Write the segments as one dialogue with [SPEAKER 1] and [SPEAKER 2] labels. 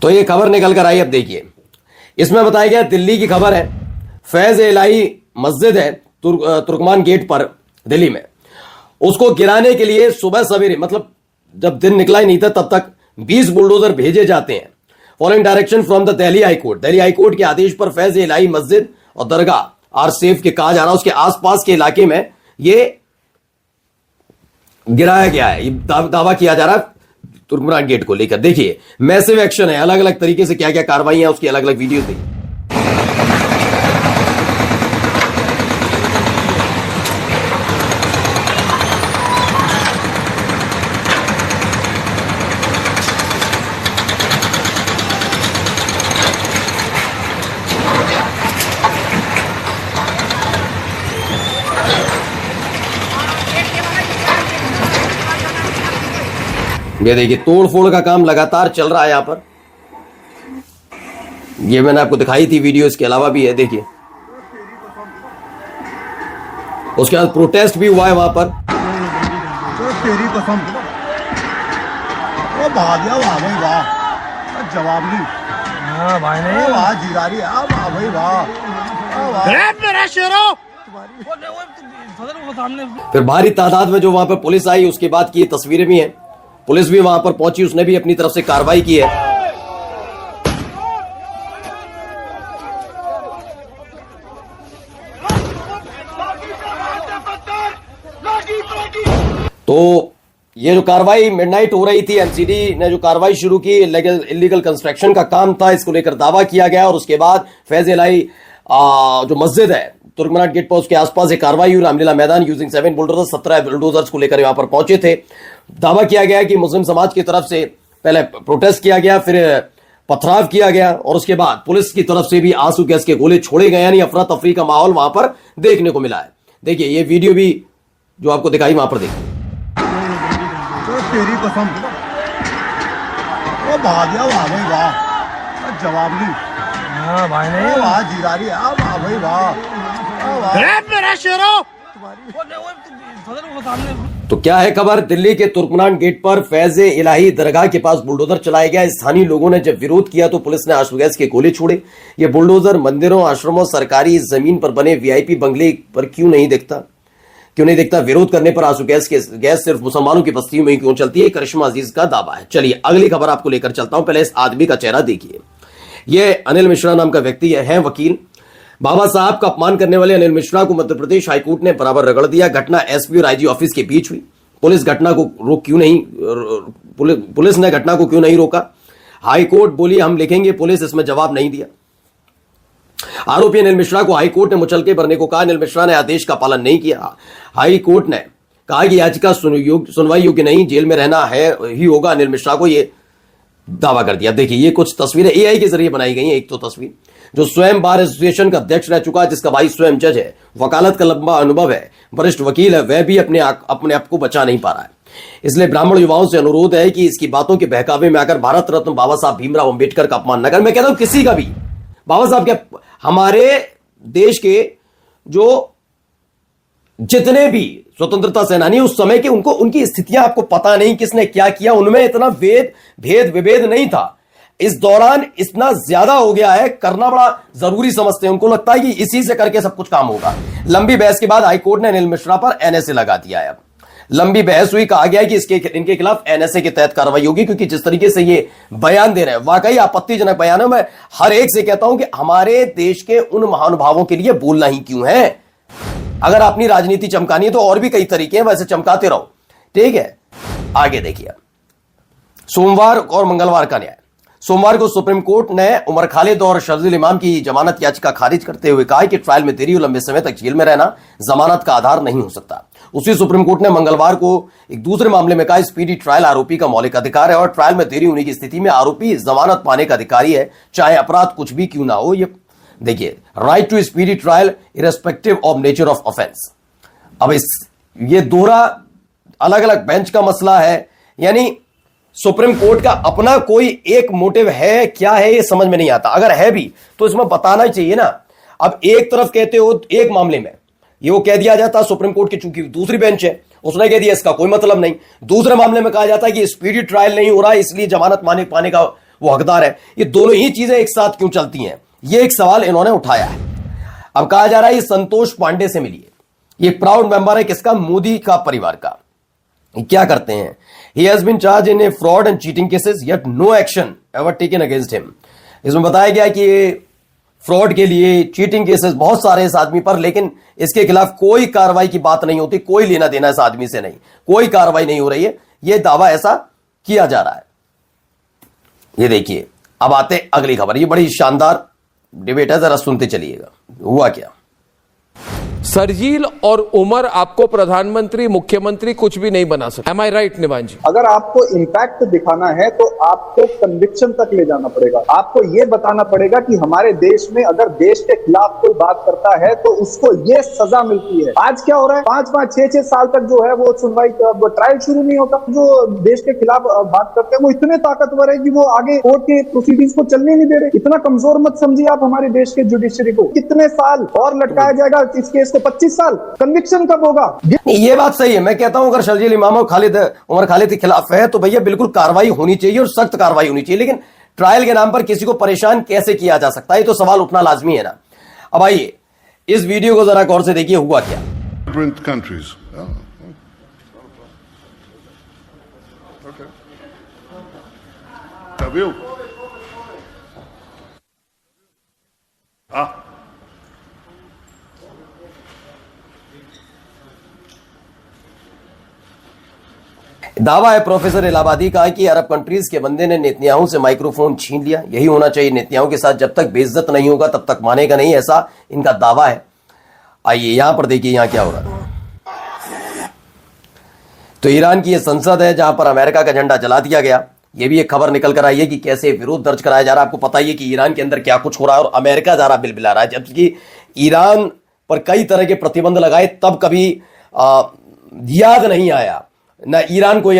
[SPEAKER 1] तो ये खबर निकल कर आई, अब देखिए इसमें बताया गया, दिल्ली की खबर है, फैज इलाही मस्जिद है तुर्कमान गेट पर दिल्ली में, उसको गिराने के लिए सुबह सवेरे, मतलब जब दिन निकला ही नहीं था तब तक 20 बुलडोजर भेजे जाते हैं following direction from the Delhi high court. Delhi high court के आदेश पर फैज इलाही मस्जिद और दरगाह आर सेफ के कहा जा रहा है, उसके आसपास के इलाके में ये गिराया गया है, दावा किया जा रहा है तुर्कमान गेट को लेकर। देखिए मैसिव एक्शन है, अलग अलग तरीके से क्या क्या कार्रवाई है उसकी अलग अलग वीडियो देखिए। ये देखिए तोड़ फोड़ का काम लगातार चल रहा है यहां पर, ये मैंने आपको दिखाई थी वीडियो, इसके अलावा भी है देखिए। उसके बाद प्रोटेस्ट भी हुआ है वहां पर।
[SPEAKER 2] तेरी कसम वो भाग्या, वाह भाई वाह, जवाब नहीं। हाँ भाई नहीं, वाह जीरारी, वाह भाई वाह, मेरा शेरो।
[SPEAKER 1] फिर भारी तादाद में जो वहां पर पुलिस आई, उसके बाद की तस्वीरें भी हैं, पुलिस भी वहां पर पहुंची, उसने भी अपनी तरफ से कार्रवाई की है। तो ये जो कार्रवाई मिडनाइट हो रही थी, एमसीडी ने जो कार्रवाई शुरू की, इलीगल कंस्ट्रक्शन का काम था, इसको लेकर दावा किया गया और उसके बाद फैज इलाही जो मस्जिद है तुर्कमान गेट पर, उसके आसपास एक कार्रवाई हुई, रामलीला मैदान यूजिंग 7 बुलडोजर्स, 17 बुलडोजर्स को लेकर वहां पर पहुंचे थे। दावा किया गया कि मुस्लिम समाज की तरफ से पहले प्रोटेस्ट किया गया, फिर पथराव किया गया और उसके बाद पुलिस की तरफ से भी आंसू गैस के गोले छोड़े गए, यानी अफरा तफरी का माहौल वहां पर देखने को मिला है। देखिए ये वीडियो भी जो आपको दिखाई वहां पर देखिए।
[SPEAKER 2] तेरी कसम वो भाग्या, वाह भाई वाह, जवाब नहीं। हाँ भाई नहीं, वाह जीरारी, वाह भाई वाह, मेरा शेरो।
[SPEAKER 1] तो क्या है खबर, दिल्ली के तुर्कमान गेट पर फैज इलाही दरगाह के पास बुलडोजर चलाया गया। स्थानीय लोगों ने जब विरोध किया तो पुलिस ने आंसू गैस के गोले छोड़े। ये बुलडोजर मंदिरों, आश्रमों, सरकारी जमीन पर बने वीआईपी बंगले पर क्यों नहीं दिखता? विरोध करने पर आंसू गैस सिर्फ मुसलमानों की बस्तियों में क्यों चलती है? करिश्मा अजीज का दावा है। चलिए अगली खबर आपको लेकर चलता हूं, पहले इस आदमी का चेहरा देखिए। ये अनिल मिश्रा नाम का व्यक्ति है वकील। बाबा साहब का अपमान करने वाले अनिल मिश्रा को मध्य प्रदेश हाईकोर्ट ने बराबर रगड़ दिया। घटना एसपी और आईजी ऑफिस के बीच हुई। पुलिस ने घटना को क्यों नहीं रोका? हाईकोर्ट बोली हम लिखेंगे, पुलिस इसमें जवाब नहीं दिया। आरोपी अनिल मिश्रा को हाईकोर्ट ने मुचलके भरने को कहा। अनिल मिश्रा ने आदेश का पालन नहीं किया। हाईकोर्ट ने कहा कि याचिका सुनवाई योग्य नहीं, जेल में रहना है ही होगा। अनिल मिश्रा को यह दावा कर दिया। देखिए ये कुछ तस्वीरें एआई के जरिए बनाई गई हैं। एक तो तस्वीर जो स्वयं बार एसोसिएशन का अध्यक्ष रह चुका है, जिसका भाई स्वयं जज है, वकालत का लंबा अनुभव है, वरिष्ठ वकील है, वह भी अपने आप को बचा नहीं पा रहा है। इसलिए ब्राह्मण युवाओं से अनुरोध है कि इसकी बातों के बहकावे में आकर भारत रत्न बाबा साहब भीमराव अंबेडकर का अपमान न कर। मैं कहता हूं किसी का भी, बाबा साहब के, हमारे देश के जो जितने भी स्वतंत्रता सेनानी उस समय के, उनकी स्थितियां आपको पता नहीं किसने क्या किया, उनमें इतना भेद विभेद नहीं था। इस दौरान इतना ज्यादा हो गया है, करना बड़ा जरूरी समझते हैं। उनको लगता है कि इसी से करके सब कुछ काम होगा। लंबी बहस के बाद हाईकोर्ट ने अनिल मिश्रा पर एनएसए लगा दिया है। अब लंबी बहस हुई, कहा गया कि इनके खिलाफ एनएसए के तहत कार्रवाई होगी, क्योंकि जिस तरीके से ये बयान दे रहे हैं वाकई आपत्तिजनक बयान है। मैं हर एक से कहता हूं कि हमारे देश के उन महानुभावों के लिए बोलना ही क्यों है? अगर अपनी राजनीति चमकानी है तो और भी कई तरीके हैं, वैसे चमकाते रहो, ठीक है। आगे देखिए, सोमवार और मंगलवार का न्याय। सोमवार को सुप्रीम कोर्ट ने उमर खालिद और शर्जील इमाम की जमानत याचिका खारिज करते हुए कहा कि ट्रायल में देरी और लंबे समय तक जेल में रहना जमानत का आधार नहीं हो सकता। उसी सुप्रीम कोर्ट ने मंगलवार को एक दूसरे मामले में कहा स्पीडी ट्रायल आरोपी का मौलिक अधिकार है और ट्रायल में देरी होने की स्थिति में आरोपी जमानत पाने का अधिकारी है, चाहे अपराध कुछ भी क्यों ना हो। ये देखिए, right to speedy trial irrespective of nature of offence. अब ये दोहरा अलग अलग बेंच का मसला है, यानी सुप्रीम कोर्ट का अपना कोई एक मोटिव है, क्या है ये समझ में नहीं आता। अगर है भी तो इसमें बताना ही चाहिए ना। अब एक तरफ कहते हो एक मामले में ये वो कह दिया जाता सुप्रीम कोर्ट की चूंकि दूसरी बेंच है उसने कह दिया इसका कोई मतलब नहीं। दूसरे मामले में कहा जाता है कि स्पीडी ट्रायल नहीं हो रहा इसलिए जमानत पाने का वो हकदार है। ये दोनों ही चीजें एक साथ क्यों चलती हैं, ये एक सवाल इन्होंने उठाया है। अब कहा जा रहा है ये संतोष पांडे से मिलिए, ये प्राउड मेंबर है किसका, मोदी का परिवार का। ये क्या करते हैं, he has been charge in a fraud and cheating cases yet no action ever taken against him. इसमें बताया गया कि ये फ्रॉड के लिए चीटिंग केसेस बहुत सारे इस आदमी पर, लेकिन इसके खिलाफ कोई कार्रवाई की बात नहीं होती, कोई लेना देना इस आदमी से नहीं, कोई कार्रवाई नहीं हो रही है, यह दावा ऐसा किया जा रहा है। ये देखिए, अब आते अगली खबर, ये बड़ी शानदार डिबेट है, जरा सुनते चलिएगा हुआ क्या।
[SPEAKER 3] शर्जील और उमर आपको प्रधानमंत्री मुख्यमंत्री कुछ भी नहीं बना सकते। एम आई राइट निवान जी?
[SPEAKER 4] अगर आपको इम्पैक्ट दिखाना है तो आपको कन्विक्शन तक ले जाना पड़ेगा। आपको ये बताना पड़ेगा कि हमारे देश में अगर देश के खिलाफ कोई बात करता है तो उसको ये सजा मिलती है। आज क्या हो रहा है, 5-5, 6-6 साल तक जो है वो सुनवाई, ट्रायल शुरू नहीं होता। जो देश के खिलाफ बात करते हैं वो इतने ताकतवर है कि वो आगे कोर्ट के प्रोसीडिंग्स को चलने नहीं दे रहे। इतना कमजोर मत समझिए आप हमारे देश के जुडिशरी को। कितने साल और लटकाया जाएगा इस केस को, 25 साल? कन्विक्शन कब होगा?
[SPEAKER 1] ये बात सही है। मैं कहता हूं अगर शर्जील इमाम और उमर खालिद के खिलाफ है तो भैया बिल्कुल कार्रवाई होनी चाहिए और सख्त कार्रवाई होनी चाहिए, लेकिन ट्रायल के नाम पर किसी को परेशान कैसे किया जा सकता है, ये तो सवाल उठना लाजमी है ना। अब आइए इस वीडियो को जरा गौर से देखिए हुआ क्या। दावा है प्रोफेसर इलाहाबादी का कि अरब कंट्रीज के बंदे ने नेतन्याहू से माइक्रोफोन छीन लिया। यही होना चाहिए, नेतन्याहू के साथ जब तक बेइज्जत नहीं होगा तब तक मानेगा नहीं, ऐसा इनका दावा है। आइए यहां पर देखिए यहां क्या हो रहा है। तो ईरान की यह संसद है जहां पर अमेरिका का झंडा जला दिया गया। यह भी एक खबर निकल कर आई है कि कैसे विरोध दर्ज कराया जा रहा है। आपको पता ही है कि ईरान के अंदर क्या कुछ हो रहा है और अमेरिका जा रहा बिलबिला रहा है, जबकि ईरान पर कई तरह के प्रतिबंध लगाए तब कभी याद नहीं आया, ना ईरान को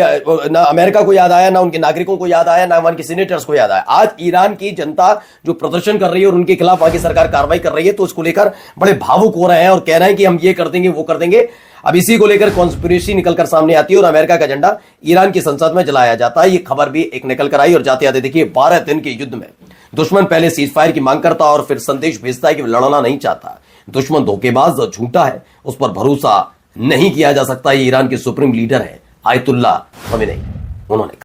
[SPEAKER 1] ना अमेरिका को याद आया, ना उनके नागरिकों को याद आया, ना वहां के सीनेटर्स को याद आया। आज ईरान की जनता जो प्रदर्शन कर रही है और उनके खिलाफ वहां की सरकार कार्रवाई कर रही है तो उसको लेकर बड़े भावुक हो रहे हैं और कह रहे हैं कि हम ये कर देंगे वो कर देंगे। अब इसी को लेकर कॉन्स्पिरेसी निकलकर सामने आती है और अमेरिका का झंडा ईरान की संसद में जलाया जाता है। ये खबर भी एक निकल कर आई और जाते जाते देखिए 12 दिन के युद्ध में दुश्मन पहले सीज फायर की मांग करता और फिर संदेश भेजता है कि लड़ना नहीं चाहता। दुश्मन धोखेबाज और झूठा है, उस पर भरोसा नहीं किया जा सकता। ये ईरान के सुप्रीम लीडर है आयतुल्लाह खमेनी, उन्होंने